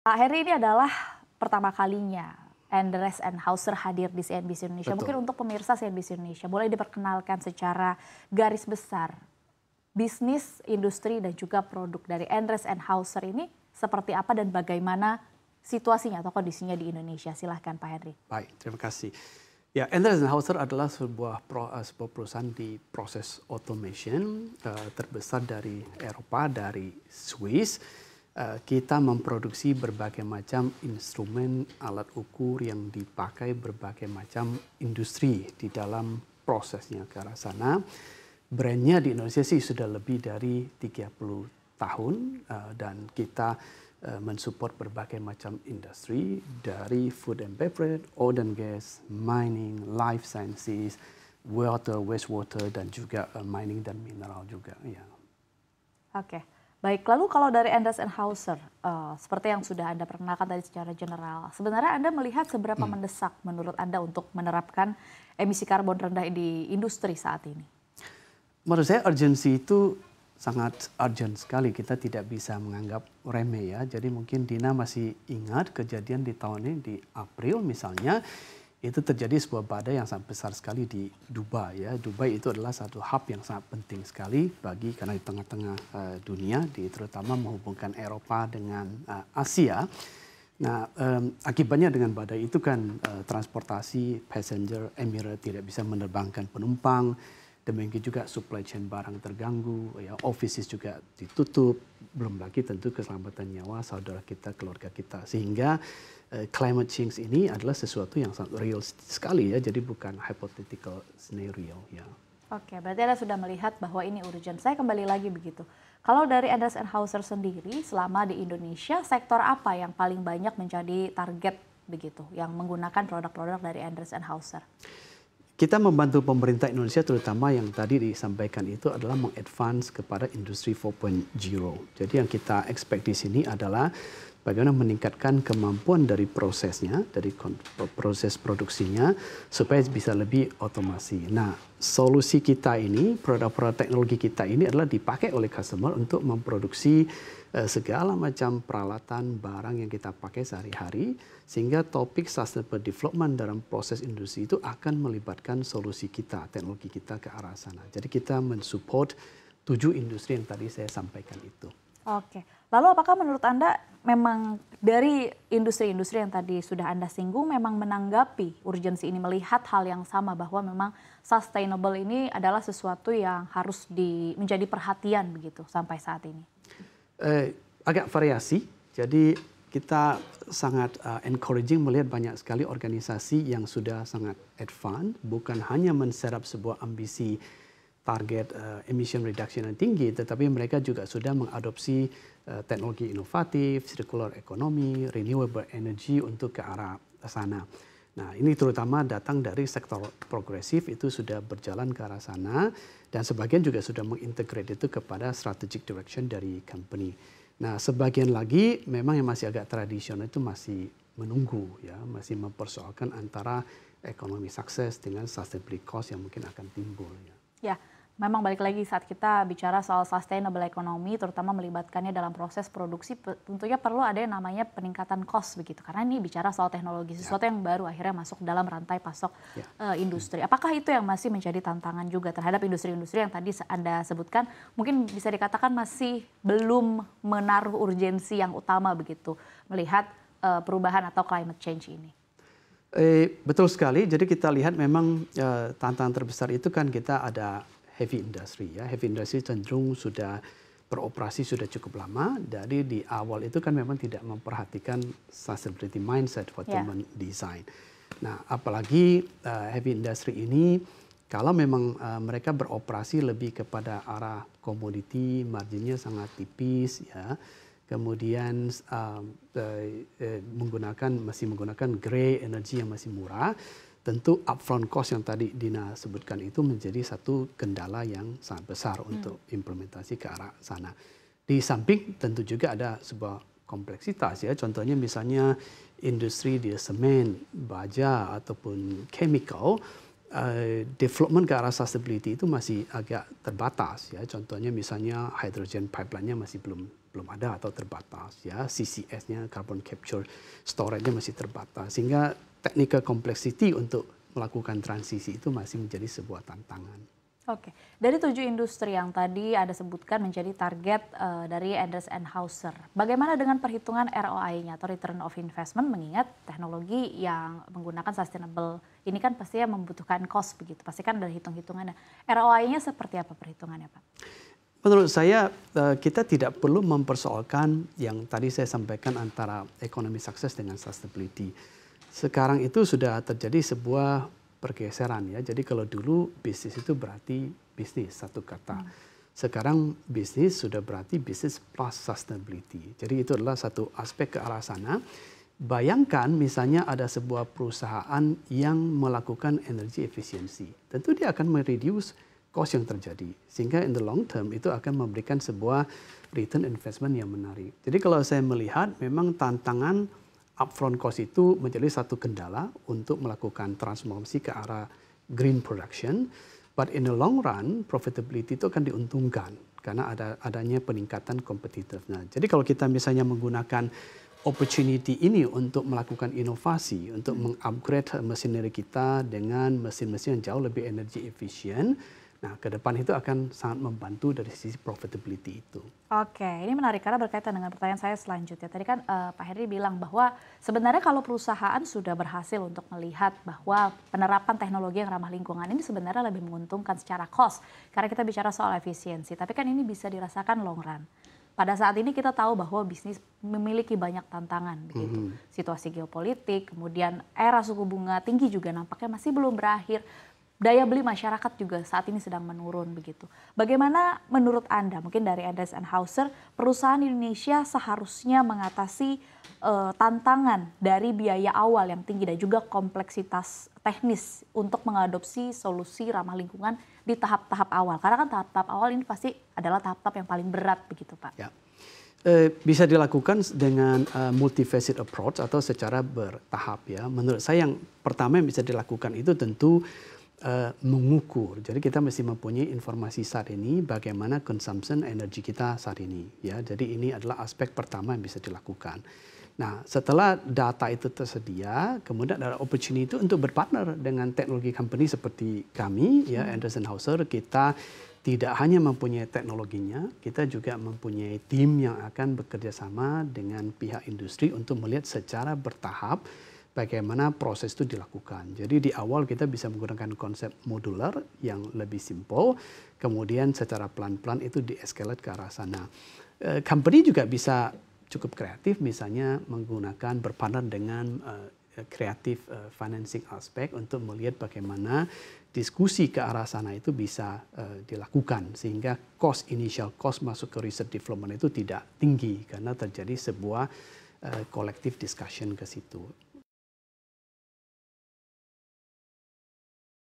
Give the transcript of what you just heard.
Pak Heri, ini adalah pertama kalinya Endres and Hauser hadir di CNBC Indonesia. Betul. Mungkin untuk pemirsa CNBC Indonesia, boleh diperkenalkan secara garis besar bisnis, industri, dan juga produk dari Endres and Hauser ini seperti apa dan bagaimana situasinya atau kondisinya di Indonesia. Silahkan Pak Henry. Baik, terima kasih. Ya, Endres and Hauser adalah sebuah perusahaan di proses automation terbesar dari Eropa, dari Swiss. Kita memproduksi berbagai macam instrumen, alat ukur yang dipakai berbagai macam industri di dalam prosesnya ke arah sana. Brandnya di Indonesia sih sudah lebih dari 30 tahun dan kita mensupport berbagai macam industri dari food and beverage, oil and gas, mining, life sciences, water, wastewater, dan juga mining dan mineral juga. Ya. Oke. Baik, lalu kalau dari Endres and Hauser, seperti yang sudah Anda perkenalkan tadi secara general, sebenarnya Anda melihat seberapa mendesak menurut Anda untuk menerapkan emisi karbon rendah di industri saat ini? Menurut saya urgensi itu sangat urgent sekali, kita tidak bisa menganggap remeh ya. Jadi mungkin Dina masih ingat kejadian di tahun ini di April misalnya, itu terjadi sebuah badai yang sangat besar sekali di Dubai ya. Dubai itu adalah satu hub yang sangat penting sekali karena di tengah-tengah dunia, terutama menghubungkan Eropa dengan Asia. Nah, akibatnya dengan badai itu kan transportasi passenger Emirates tidak bisa menerbangkan penumpang. Demikian juga supply chain barang terganggu, ya, offices juga ditutup, belum lagi tentu keselamatan nyawa saudara kita, keluarga kita. Sehingga climate change ini adalah sesuatu yang sangat real sekali ya, jadi bukan hypothetical scenario ya. Oke, berarti Anda sudah melihat bahwa ini urgent. Saya kembali lagi begitu. Kalau dari Endres and Hauser sendiri, selama di Indonesia, sektor apa yang paling banyak menjadi target begitu, yang menggunakan produk-produk dari Endres and Hauser? Kita membantu pemerintah Indonesia terutama yang tadi disampaikan itu adalah mengadvance kepada industri 4.0. Jadi yang kita expect di sini adalah bagaimana meningkatkan kemampuan dari prosesnya, dari proses produksinya supaya bisa lebih otomasi. Nah, solusi kita ini, produk-produk teknologi kita ini adalah dipakai oleh customer untuk memproduksi segala macam peralatan barang yang kita pakai sehari-hari, sehingga topik sustainable development dalam proses industri itu akan melibatkan solusi kita, teknologi kita ke arah sana. Jadi kita mensupport 7 industri yang tadi saya sampaikan itu. Oke, lalu apakah menurut Anda memang dari industri-industri yang tadi sudah Anda singgung memang menanggapi urgensi ini, melihat hal yang sama bahwa memang sustainable ini adalah sesuatu yang harus menjadi perhatian begitu sampai saat ini? Agak variasi, jadi kita sangat encouraging melihat banyak sekali organisasi yang sudah sangat advance, bukan hanya men-set-up sebuah ambisi target emission reduction yang tinggi, tetapi mereka juga sudah mengadopsi teknologi inovatif, circular economy, renewable energy untuk ke arah sana. Nah, ini terutama datang dari sektor progresif itu sudah berjalan ke arah sana dan sebagian juga sudah mengintegrate itu kepada strategic direction dari company. Nah, sebagian lagi memang yang masih agak tradisional itu masih menunggu ya, masih mempersoalkan antara ekonomi sukses dengan sustainability cost yang mungkin akan timbul ya. Ya, memang balik lagi saat kita bicara soal sustainable economy, terutama melibatkannya dalam proses produksi, tentunya perlu ada yang namanya peningkatan cost begitu. Karena ini bicara soal teknologi, sesuatu yang baru akhirnya masuk dalam rantai pasok industri. Apakah itu yang masih menjadi tantangan juga terhadap industri-industri yang tadi Anda sebutkan, mungkin bisa dikatakan masih belum menaruh urgensi yang utama begitu, melihat perubahan atau climate change ini? Betul sekali, jadi kita lihat memang tantangan terbesar itu kan kita ada heavy industry ya. Heavy industry cenderung sudah beroperasi sudah cukup lama. Dari di awal itu kan memang tidak memperhatikan sustainability mindset waktu mendesain. Nah, apalagi heavy industry ini kalau memang mereka beroperasi lebih kepada arah komoditi, marginnya sangat tipis ya. Kemudian masih menggunakan grey energy yang masih murah. Tentu upfront cost yang tadi Dina sebutkan itu menjadi satu kendala yang sangat besar untuk implementasi ke arah sana. Di samping tentu juga ada sebuah kompleksitas ya. Contohnya misalnya industri di semen, baja ataupun chemical development ke arah sustainability itu masih agak terbatas ya. Contohnya misalnya hydrogen pipeline-nya masih belum ada atau terbatas ya. CCS-nya, carbon capture storage-nya masih terbatas, sehingga technical complexity untuk melakukan transisi itu masih menjadi sebuah tantangan. Oke, dari 7 industri yang tadi Anda sebutkan menjadi target dari Enders & Hauser, bagaimana dengan perhitungan ROI-nya atau Return of Investment, mengingat teknologi yang menggunakan sustainable ini kan pastinya membutuhkan cost begitu, pasti kan ada hitung-hitungannya. ROI-nya seperti apa perhitungannya, Pak? Menurut saya kita tidak perlu mempersoalkan yang tadi saya sampaikan antara ekonomi sukses dengan sustainability. Sekarang itu sudah terjadi sebuah pergeseran ya. Jadi kalau dulu bisnis itu berarti bisnis satu kata. Sekarang bisnis sudah berarti bisnis plus sustainability. Jadi itu adalah satu aspek ke arah sana. Bayangkan misalnya ada sebuah perusahaan yang melakukan energy efficiency. Tentu dia akan mereduce cost yang terjadi. Sehingga in the long term itu akan memberikan sebuah return investment yang menarik. Jadi kalau saya melihat memang tantangan upfront cost itu menjadi satu kendala untuk melakukan transformasi ke arah green production. But in the long run, profitability itu akan diuntungkan karena adanya peningkatan competitive. Nah, jadi kalau kita misalnya menggunakan opportunity ini untuk melakukan inovasi, untuk mengupgrade machinery kita dengan mesin-mesin yang jauh lebih energy efficient, nah, ke depan itu akan sangat membantu dari sisi profitability itu. Oke, ini menarik karena berkaitan dengan pertanyaan saya selanjutnya. Tadi kan Pak Heri bilang bahwa sebenarnya kalau perusahaan sudah berhasil untuk melihat bahwa penerapan teknologi yang ramah lingkungan ini sebenarnya lebih menguntungkan secara cost. Karena kita bicara soal efisiensi, tapi kan ini bisa dirasakan long run. Pada saat ini kita tahu bahwa bisnis memiliki banyak tantangan, begitu. Situasi geopolitik, kemudian era suku bunga tinggi juga nampaknya masih belum berakhir. Daya beli masyarakat juga saat ini sedang menurun begitu. Bagaimana menurut Anda, mungkin dari Enders & Hauser, perusahaan Indonesia seharusnya mengatasi tantangan dari biaya awal yang tinggi dan juga kompleksitas teknis untuk mengadopsi solusi ramah lingkungan di tahap-tahap awal? Karena kan tahap-tahap awal ini pasti adalah tahap-tahap yang paling berat begitu, Pak. Ya. Bisa dilakukan dengan multifaceted approach atau secara bertahap ya. Menurut saya yang pertama yang bisa dilakukan itu tentu mengukur. Jadi kita mesti mempunyai informasi saat ini bagaimana consumption energi kita saat ini ya. Jadi ini adalah aspek pertama yang bisa dilakukan. Nah, setelah data itu tersedia, kemudian ada opportunity untuk berpartner dengan teknologi company seperti kami ya, Enders & Hauser. Kita tidak hanya mempunyai teknologinya, kita juga mempunyai tim yang akan bekerja sama dengan pihak industri untuk melihat secara bertahap bagaimana proses itu dilakukan. Jadi di awal kita bisa menggunakan konsep modular yang lebih simple, kemudian secara pelan-pelan itu di-escalate ke arah sana. Company juga bisa cukup kreatif, misalnya menggunakan berpartner dengan kreatif financing aspek untuk melihat bagaimana diskusi ke arah sana itu bisa dilakukan sehingga initial cost masuk ke research development itu tidak tinggi karena terjadi sebuah collective discussion ke situ.